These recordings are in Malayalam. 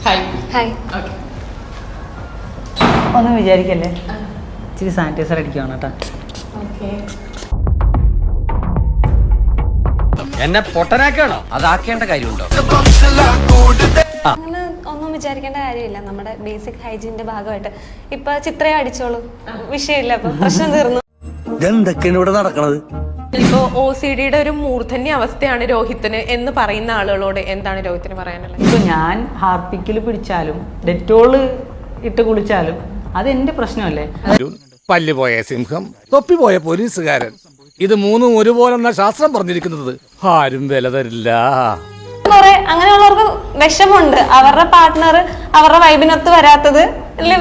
ഹായ്. ഹായ്. ഓക്കെ. ഒന്നും വിചാരിക്കല്ലേ, ഇച്ചിരി സാനിറ്റൈസർ അടിക്കുവാണ് കേട്ടോ. ഓക്കെ. എന്നെ പൊട്ടനാക്കാണോ? അതാക്കേണ്ട കാര്യമുണ്ടോ? അങ്ങനെ ഒന്നും വിചാരിക്കേണ്ട കാര്യമില്ല. നമ്മുടെ ബേസിക് ഹൈജീനിന്റെ ഭാഗമായിട്ട് ഇപ്പൊ ചിത്രയെ അടിച്ചോളൂ, വിഷയമില്ല, അപ്പൊ പ്രശ്നം തീർന്നു. എന്തൊക്കെയാണ് ഇവിടെ നടക്കണത്? ഇപ്പോ OCDയുടെ ഒരു മൂർധന്യ അവസ്ഥയാണ് രോഹിത്തിന് എന്ന് പറയുന്ന ആളുകളോട് എന്താണ് രോഹിത്തിന് പറയാനുള്ളത്? ഇപ്പൊ ഞാൻ ഹാർപ്പിക്കിൽ പിടിച്ചാലും ഡെറ്റോള് ഇട്ട് കുളിച്ചാലും അത് എന്റെ പ്രശ്നമല്ലേ. പല്ല് പോയ സിംഹം, തൊപ്പി പോയ പോലീസുകാരൻ, ഇത് മൂന്നും ഒരുപോലെന്ന ശാസ്ത്രം പറഞ്ഞിരിക്കുന്നത്. ആരും വില തരില്ല. കുറെ അങ്ങനെയുള്ളവർക്ക് വിഷമമുണ്ട്, അവരുടെ പാർട്ട്ണർ അവരുടെ വൈബിനൊത്ത് വരാത്തത്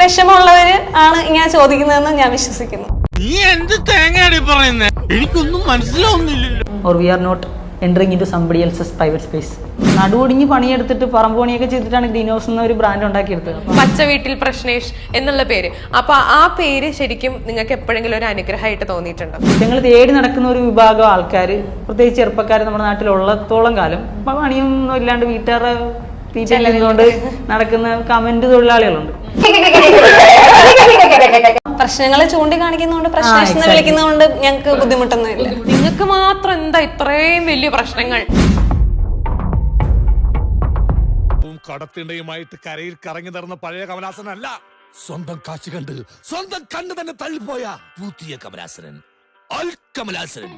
വിഷമമുള്ളവര് ആണ് ഇങ്ങനെ ചോദിക്കുന്നതെന്ന് ഞാൻ വിശ്വസിക്കുന്നു. നീ എന്ത് തേങ്ങയാണ് പറയുന്നേ? എനിക്കൊന്നും മനസ്സിലാവുന്നില്ലല്ലോ. Or we are not entering into somebody else's private space. നടുവൊടിഞ്ഞ് പണിയെടുത്തിട്ട് പറമ്പ് പണിയൊക്കെ ചെയ്തിട്ടാണ് ഗ്രീൻ ഹൗസ് എന്ന ഒരു ബ്രാൻഡ് ഉണ്ടാക്കിയെടുത്തത്. പച്ച വീട്ടിൽ പ്രശ്നേഷ് എന്നുള്ള പേര്. അപ്പൊ ആ പേര് ശരിക്കും നിങ്ങൾക്ക് എപ്പോഴെങ്കിലും ഒരു അനുഗ്രഹമായിട്ട് തോന്നിയിട്ടുണ്ടോ? ഞങ്ങൾ തേടി നടക്കുന്ന ഒരു വിഭാഗം ആൾക്കാർ, പ്രത്യേകിച്ച് ചെറുപ്പക്കാർ നമ്മുടെ നാട്ടിലുള്ളത്തോളം കാലം പണിയൊന്നും ഇല്ലാണ്ട് വീട്ടുകാരുടെ തീറ്റെല്ലാം നടക്കുന്ന കമന്റ് തൊഴിലാളികളുണ്ട്. പ്രശ്നങ്ങൾ ചൂണ്ടിക്കാണിക്കുന്നതുകൊണ്ട് പ്രശ്നേഷ് വിളിക്കുന്നതുകൊണ്ട് ഞങ്ങൾക്ക് ബുദ്ധിമുട്ടൊന്നും ഇല്ല. നിങ്ങൾക്ക് മാത്രം എന്താ ഇത്രയും വലിയ പ്രശ്നങ്ങൾ? കടത്തിണ്ടയുമായിട്ട് കരയിൽ കറങ്ങി നടന്ന പഴയ കമലാസനല്ല, സ്വന്തം കാശ് കണ്ട് സ്വന്തം കണ്ണ് തന്നെ തള്ളിപ്പോയ പുതിയ കമലാസനൻ, അൽ കമലാസനൻ.